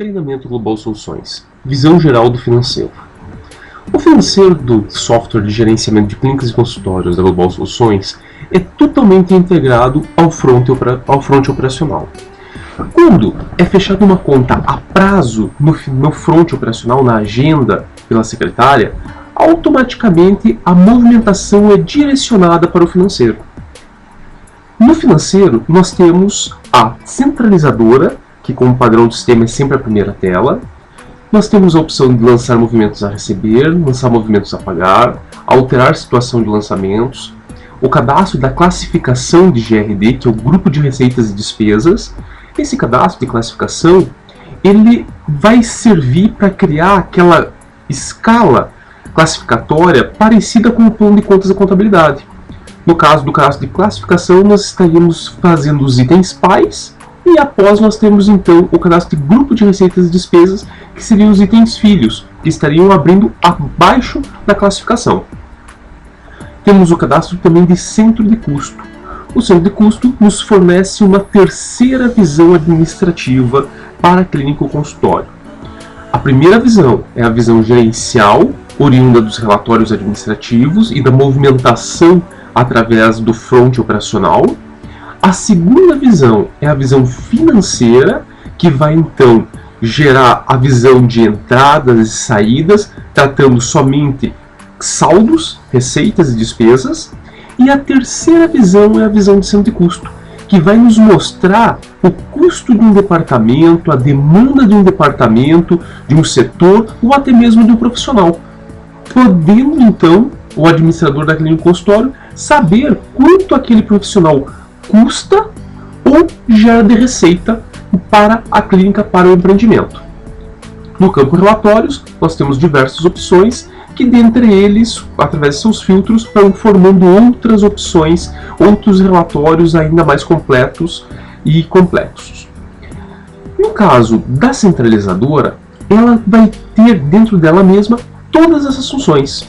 Treinamento Global Soluções. Visão geral do financeiro. O financeiro do software de gerenciamento de clínicas e consultórios da Global Soluções é totalmente integrado ao front operacional. Quando é fechada uma conta a prazo no front operacional, na agenda pela secretária, automaticamente a movimentação é direcionada para o financeiro. No financeiro, nós temos a centralizadora, que como padrão do sistema é sempre a primeira tela. Nós temos a opção de lançar movimentos a receber, lançar movimentos a pagar, alterar situação de lançamentos, o cadastro da classificação de GRD, que é o grupo de receitas e despesas. Esse cadastro de classificação ele vai servir para criar aquela escala classificatória parecida com o plano de contas da contabilidade. No caso do cadastro de classificação, nós estaríamos fazendo os itens pais e após nós temos então o cadastro de grupo de receitas e despesas, que seriam os itens filhos, que estariam abrindo abaixo da classificação. Temos o cadastro também de centro de custo. O centro de custo nos fornece uma terceira visão administrativa para a clínica ou consultório. A primeira visão é a visão gerencial, oriunda dos relatórios administrativos e da movimentação através do front operacional. A segunda visão é a visão financeira, que vai então gerar a visão de entradas e saídas, tratando somente saldos, receitas e despesas. E a terceira visão é a visão de centro de custo, que vai nos mostrar o custo de um departamento, a demanda de um departamento, de um setor ou até mesmo de um profissional, podendo então o administrador da clínica ou consultório saber quanto aquele profissional custa ou gera de receita para a clínica, para o empreendimento. No campo relatórios, nós temos diversas opções que, dentre eles, através de seus filtros, vão formando outras opções, outros relatórios ainda mais completos e complexos. No caso da centralizadora, ela vai ter dentro dela mesma todas essas funções.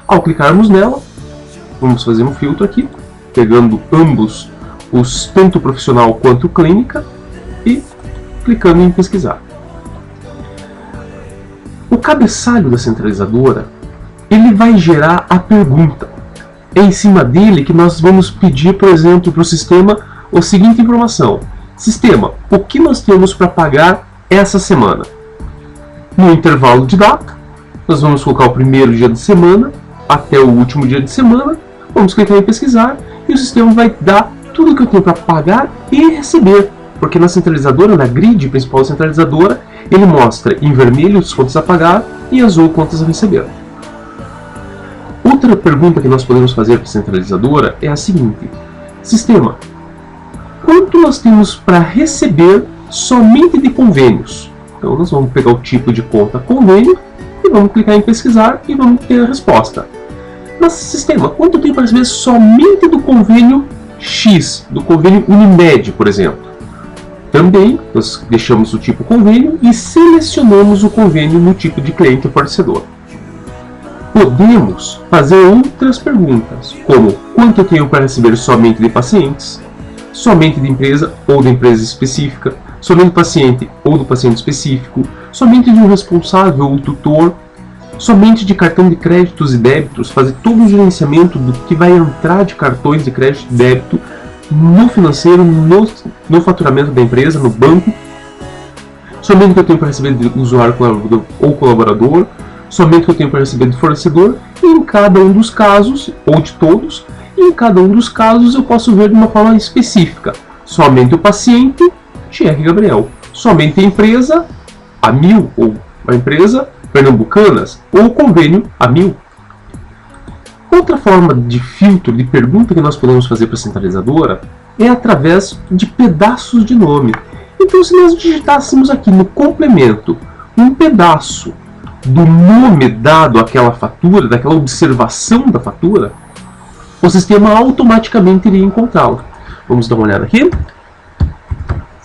Ao clicarmos nela, vamos fazer um filtro aqui, pegando ambos, tanto profissional quanto clínica, e clicando em pesquisar. O cabeçalho da centralizadora ele vai gerar a pergunta. É em cima dele que nós vamos pedir, por exemplo, para o sistema a seguinte informação: Sistema, o que nós temos para pagar essa semana? No intervalo de data, nós vamos colocar o primeiro dia de semana até o último dia de semana, vamos clicar em pesquisar e o sistema vai dar tudo que eu tenho para pagar e receber, porque na centralizadora, na grid principal centralizadora, ele mostra em vermelho as contas a pagar e azul contas a receber. Outra pergunta que nós podemos fazer para a centralizadora é a seguinte: Sistema, quanto nós temos para receber somente de convênios? Então nós vamos pegar o tipo de conta convênio e vamos clicar em pesquisar e vamos ter a resposta. Mas sistema, quanto eu tenho para receber somente do convênio X, do convênio Unimed, por exemplo? Também nós deixamos o tipo convênio e selecionamos o convênio no tipo de cliente ou fornecedor. Podemos fazer outras perguntas, como quanto eu tenho para receber somente de pacientes, somente de empresa ou de empresa específica, somente do paciente ou do paciente específico, somente de um responsável ou tutor, somente de cartão de créditos e débitos, fazer todo o gerenciamento do que vai entrar de cartões de crédito e débito no financeiro, no faturamento da empresa, no banco, somente que eu tenho para receber de usuário ou colaborador, somente que eu tenho para receber de fornecedor, e em cada um dos casos, ou de todos, em cada um dos casos eu posso ver de uma forma específica, somente o paciente, TR Gabriel, somente a empresa, a 1000, ou a empresa Pernambucanas, ou o convênio a 1000. Outra forma de filtro, de pergunta que nós podemos fazer para a centralizadora é através de pedaços de nome. Então, se nós digitássemos aqui no complemento um pedaço do nome dado àquela fatura, daquela observação da fatura, o sistema automaticamente iria encontrá-lo. Vamos dar uma olhada aqui.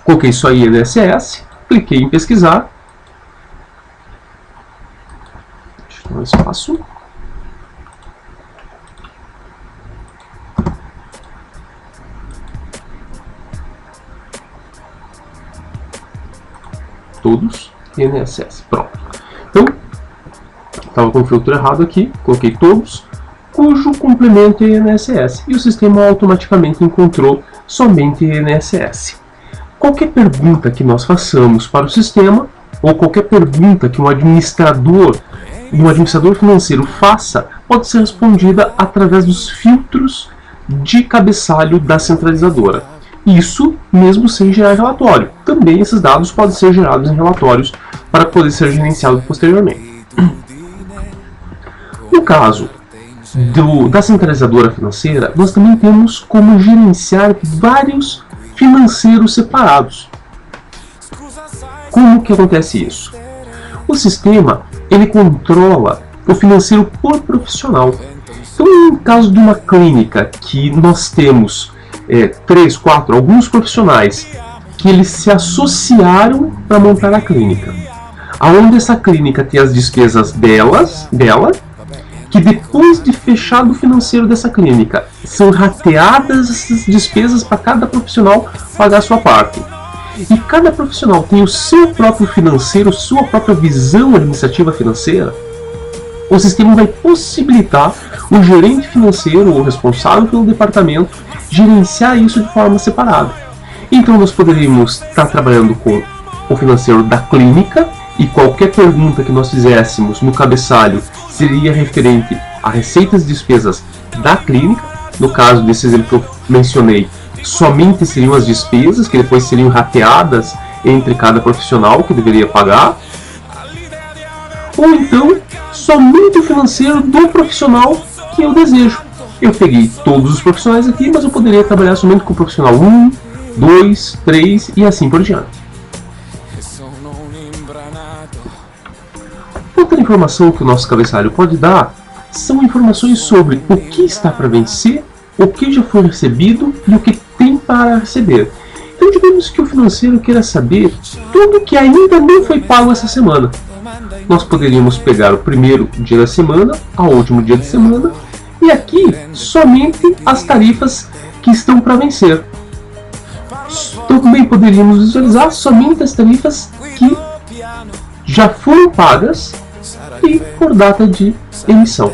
Coloquei só INSS, cliquei em pesquisar. Deixa eu dar um espaço. todos INSS. Pronto. Então, estava com o filtro errado aqui, coloquei todos, cujo complemento é INSS. E o sistema automaticamente encontrou somente INSS. Qualquer pergunta que nós façamos para o sistema, ou qualquer pergunta que um administrador financeiro faça, pode ser respondida através dos filtros de cabeçalho da centralizadora. Isso mesmo sem gerar relatório. Também esses dados podem ser gerados em relatórios para poder ser gerenciado posteriormente. No caso da centralizadora financeira, nós também temos como gerenciar vários financeiros separados. Como que acontece isso? O sistema ele controla o financeiro por profissional. Então, em caso de uma clínica que nós temos 3, 4, alguns profissionais que eles se associaram para montar a clínica, aonde essa clínica tem as despesas dela, que depois de fechado o financeiro dessa clínica, são rateadas essas despesas para cada profissional pagar a sua parte. E cada profissional tem o seu próprio financeiro, sua própria visão administrativa financeira. O sistema vai possibilitar o gerente financeiro ou responsável pelo departamento gerenciar isso de forma separada. Então nós poderíamos estar trabalhando com o financeiro da clínica e qualquer pergunta que nós fizéssemos no cabeçalho seria referente a receitas e despesas da clínica. No caso desse exemplo que eu mencionei, somente seriam as despesas que depois seriam rateadas entre cada profissional que deveria pagar. Ou então, somente o financeiro do profissional que eu desejo. Eu peguei todos os profissionais aqui, mas eu poderia trabalhar somente com o profissional 1, 2, 3 e assim por diante. Outra informação que o nosso cabeçalho pode dar são informações sobre o que está para vencer, o que já foi recebido e o que tem para receber. Então digamos que o financeiro queira saber tudo que ainda não foi pago essa semana. Nós poderíamos pegar o primeiro dia da semana ao último dia de semana e aqui somente as tarifas que estão para vencer. Também poderíamos visualizar somente as tarifas que já foram pagas e por data de emissão.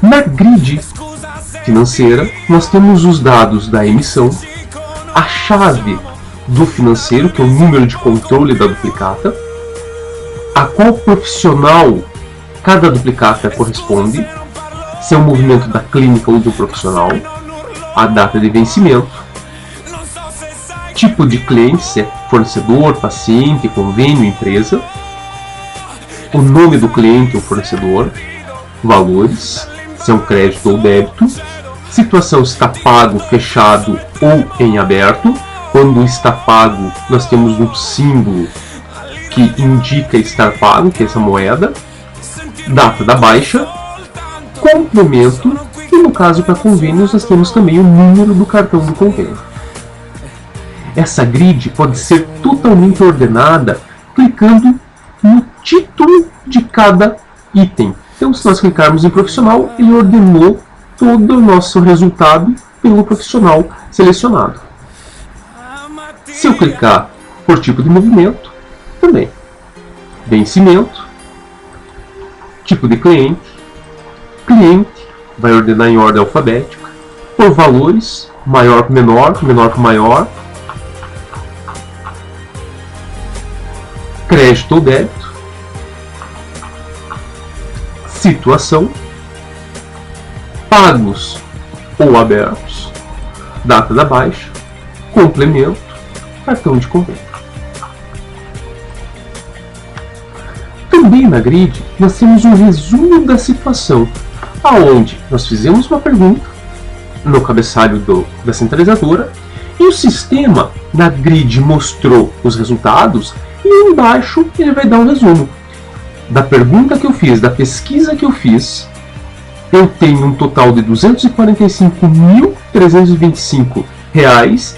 Na grid financeira, nós temos os dados da emissão, a chave do financeiro, que é o número de controle da duplicata, a qual profissional cada duplicata corresponde, se é um movimento da clínica ou do profissional, a data de vencimento, tipo de cliente, se é fornecedor, paciente, convênio, empresa, o nome do cliente ou fornecedor, valores, se é um crédito ou débito, situação se está pago, fechado ou em aberto. Quando está pago, nós temos um símbolo que indica estar pago, que é essa moeda, data da baixa, complemento e no caso para convênios nós temos também o número do cartão do convênio. Essa grid pode ser totalmente ordenada clicando no título de cada item. Então, se nós clicarmos em profissional, ele ordenou todo o nosso resultado pelo profissional selecionado. Se eu clicar por tipo de movimento, também. Vencimento, tipo de cliente, vai ordenar em ordem alfabética, por valores, maior para menor, menor para maior, crédito ou débito, situação, pagos ou abertos, data da baixa, complemento, cartão de convênio. Também na grid nós temos um resumo da situação, aonde nós fizemos uma pergunta no cabeçalho da centralizadora e o sistema na grid mostrou os resultados e embaixo ele vai dar um resumo da pergunta que eu fiz, da pesquisa que eu fiz. Eu tenho um total de R$ 245.325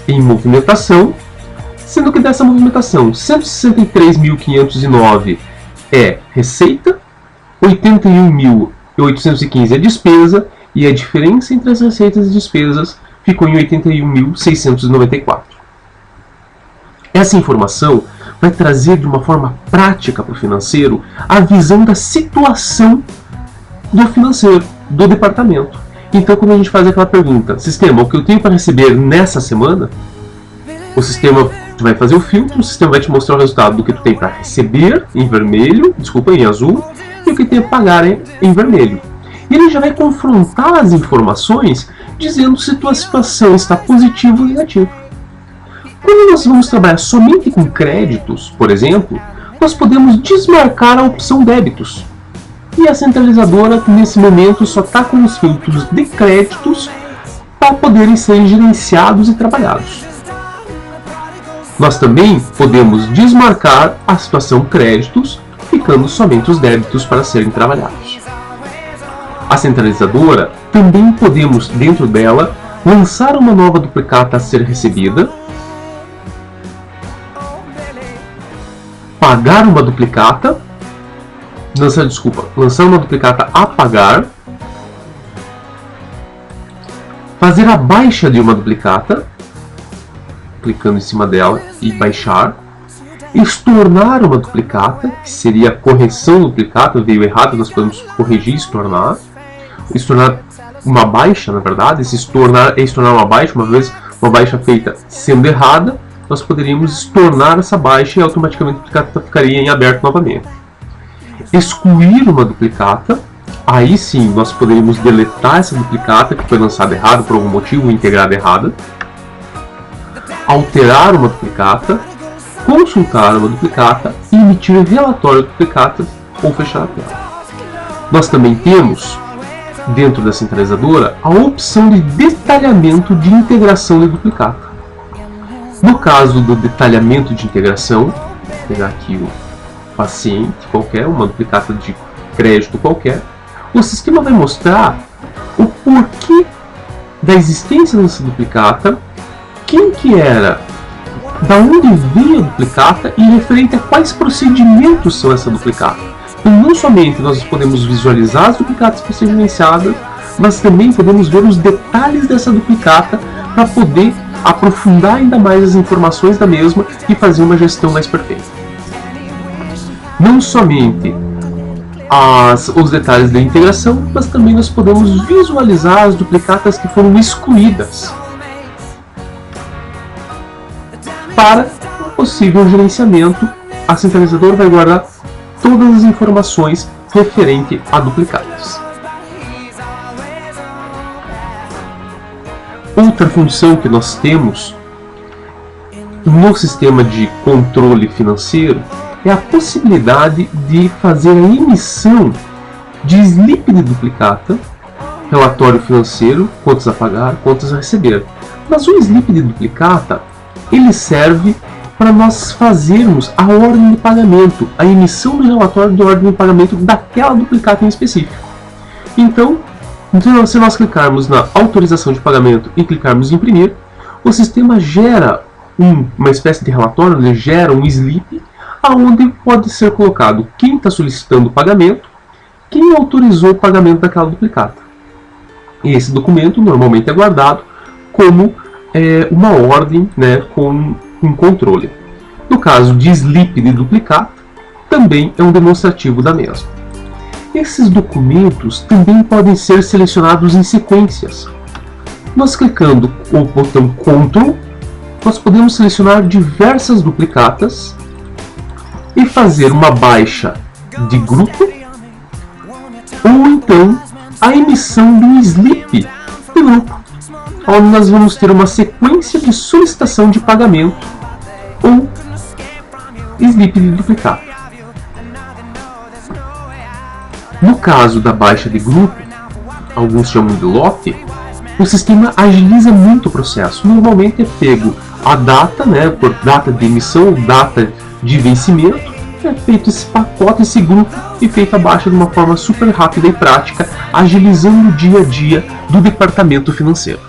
em movimentação, sendo que dessa movimentação R$ 163.509 é receita, R$ 81.815 é despesa e a diferença entre as receitas e despesas ficou em R$ 81.694. Essa informação vai trazer de uma forma prática para o financeiro a visão da situação do financeiro, do departamento. Então, quando a gente faz aquela pergunta, sistema, o que eu tenho para receber nessa semana? O sistema vai fazer o filtro, o sistema vai te mostrar o resultado do que tu tem para receber em vermelho, desculpa, em azul, e o que tem a pagar em vermelho. E ele já vai confrontar as informações dizendo se tua situação está positiva ou negativa. Quando nós vamos trabalhar somente com créditos, por exemplo, nós podemos desmarcar a opção débitos. E a centralizadora, nesse momento, só está com os filtros de créditos para poderem ser gerenciados e trabalhados. Nós também podemos desmarcar a situação créditos, ficando somente os débitos para serem trabalhados. A centralizadora, também podemos, dentro dela, lançar uma nova duplicata a ser recebida, pagar uma duplicata, lançar uma duplicata a pagar, fazer a baixa de uma duplicata, clicando em cima dela e baixar, estornar uma duplicata, que seria a correção duplicata, veio errado, nós podemos corrigir e estornar uma baixa, na verdade, se estornar é estornar uma vez uma baixa feita sendo errada, nós poderíamos estornar essa baixa e automaticamente a duplicata ficaria em aberto novamente. Excluir uma duplicata, aí sim nós poderíamos deletar essa duplicata que foi lançada errada por algum motivo, integrada errada. Alterar uma duplicata, consultar uma duplicata e emitir relatório de duplicatas ou fechar a tela. Nós também temos, dentro da centralizadora, a opção de detalhamento de integração de duplicata. No caso do detalhamento de integração, vou pegar aqui o paciente qualquer, uma duplicata de crédito qualquer, o sistema vai mostrar o porquê da existência dessa duplicata, quem que era, da onde veio a duplicata e referente a quais procedimentos são essa duplicata. Então, não somente nós podemos visualizar as duplicatas para ser gerenciadas, mas também podemos ver os detalhes dessa duplicata para poder aprofundar ainda mais as informações da mesma e fazer uma gestão mais perfeita. Não somente os detalhes da integração, mas também nós podemos visualizar as duplicatas que foram excluídas para um possível gerenciamento. A centralizadora vai guardar todas as informações referente a duplicatas. Outra função que nós temos no sistema de controle financeiro é a possibilidade de fazer a emissão de slip de duplicata, relatório financeiro, contas a pagar, contas a receber. Mas o slip de duplicata, ele serve para nós fazermos a ordem de pagamento, a emissão do relatório de ordem de pagamento daquela duplicata em específico. Então, se nós clicarmos na autorização de pagamento e clicarmos em imprimir, o sistema gera uma espécie de relatório, ele gera um slip, aonde pode ser colocado quem está solicitando o pagamento, quem autorizou o pagamento daquela duplicata. E esse documento normalmente é guardado como uma ordem, né, com um controle. No caso de slip de duplicata, também é um demonstrativo da mesma. Esses documentos também podem ser selecionados em sequências. Nós clicando o botão Ctrl, nós podemos selecionar diversas duplicatas e fazer uma baixa de grupo, ou então a emissão de um slip de grupo, onde nós vamos ter uma sequência de solicitação de pagamento ou slip de duplicata. No caso da baixa de grupo, alguns chamam de lote, o sistema agiliza muito o processo. Normalmente é pego a data, né, por data de emissão, data de vencimento, é feito esse pacote, esse grupo, e feita a baixa de uma forma super rápida e prática, agilizando o dia a dia do departamento financeiro.